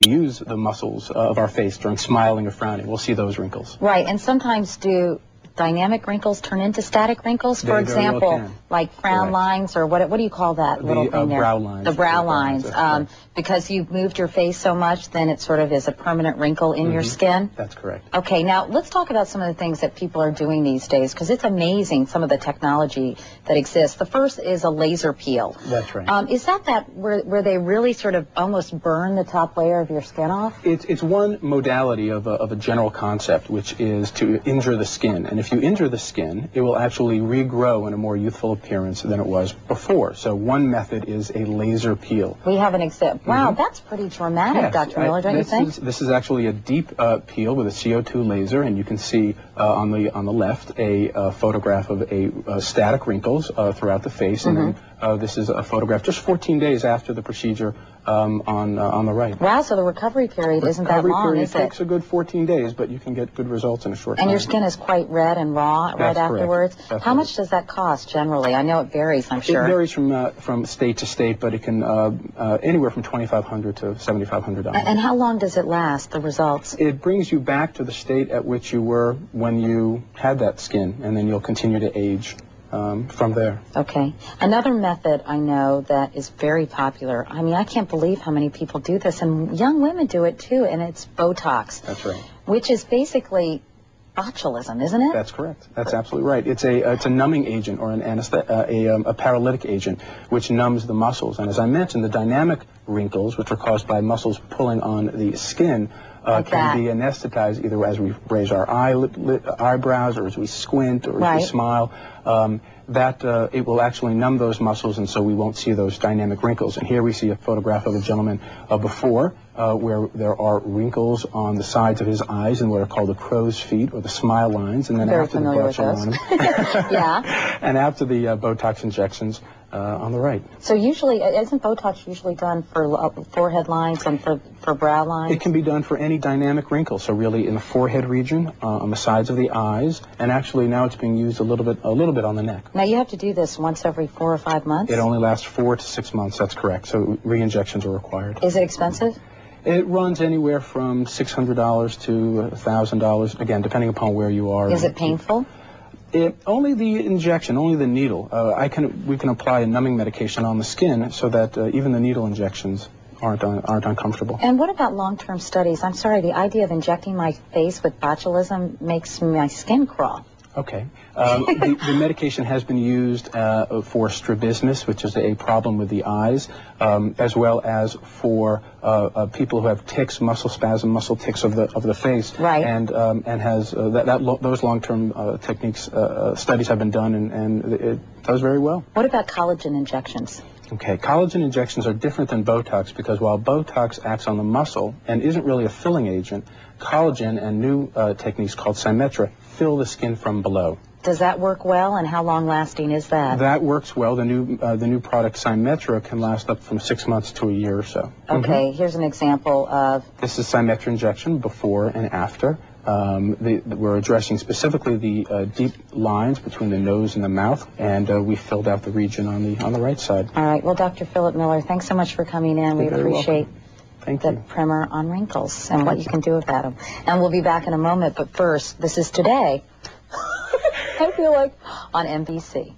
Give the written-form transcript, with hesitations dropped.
use the muscles of our face during smiling or frowning, we'll see those wrinkles. Right, and sometimes do dynamic wrinkles turn into static wrinkles? For example, like frown lines, or what do you call that little thing there? Brow lines. The brow lines. Because you've moved your face so much, then it sort of is a permanent wrinkle in your skin? That's correct. Okay, now let's talk about some of the things that people are doing these days, because it's amazing, some of the technology that exists. The first is a laser peel. That's right. Is that where they really sort of almost burn the top layer of your skin off? It's one modality of a general concept, which is to injure the skin. And if you injure the skin, it will actually regrow in a more youthful appearance than it was before. So one method is a laser peel. We have an example. Wow, that's pretty dramatic, Dr. Miller, don't you think? This is actually a deep peel with a CO2 laser, and you can see on the left a photograph of a static wrinkles throughout the face, and then this is a photograph just 14 days after the procedure on the right. Wow, so the recovery period isn't that long, is it? It takes a good 14 days, but you can get good results in a short time. And your skin is quite red and raw right afterwards? That's How much does that cost generally? I know it varies, I'm sure. It varies from state to state, but it can anywhere from $2,500 to $7,500. And how long does it last, the results? It brings you back to the state at which you were when you had that skin, and then you'll continue to age from there. Okay. Another method I know that is very popular, I mean, I can't believe how many people do this, and young women do it too, and it's Botox. That's right. Which is basically botulism, isn't it? That's correct. That's absolutely right. It's a numbing agent, or a paralytic agent, which numbs the muscles. And as I mentioned, the dynamic wrinkles, which are caused by muscles pulling on the skin, can be anesthetized either as we raise our eyebrows, or as we squint, or as we smile. It will actually numb those muscles, and so we won't see those dynamic wrinkles. And here we see a photograph of a gentleman before, where there are wrinkles on the sides of his eyes, and what are called the crow's feet, or the smile lines. And then after the and after the Botox injections on the right. So usually, isn't Botox usually done for forehead lines and for brow lines? It can be done for any dynamic wrinkle. So really in the forehead region, on the sides of the eyes, and actually now it's being used a little bit on the neck. Now you have to do this once every 4 or 5 months? It only lasts 4 to 6 months. That's correct. So re-injections are required. Is it expensive? It runs anywhere from $600 to $1,000, again, depending upon where you are. Is it painful? Only the injection, only the needle. We can apply a numbing medication on the skin so that even the needle injections aren't uncomfortable. And what about long-term studies? I'm sorry, the idea of injecting my face with botulism makes my skin crawl. Okay. The medication has been used for strabismus, which is a problem with the eyes, as well as for people who have tics, muscle spasm, muscle tics of the face. Right. And has those long-term techniques studies have been done, and it does very well. What about collagen injections? Okay, collagen injections are different than Botox, because while Botox acts on the muscle and isn't really a filling agent, collagen and new techniques called Symetra fill the skin from below. Does that work well, and how long-lasting is that? That works well. The new product Symetra can last up from 6 months to a year or so. Okay, here's an example of... This is Symetra injection before and after. We're addressing specifically the deep lines between the nose and the mouth, and we filled out the region on the right side. All right. Well, Dr. Philip Miller, thanks so much for coming in. We appreciate the primer on wrinkles and what you can do about them. And we'll be back in a moment, but first, this is Today, I feel like, on NBC.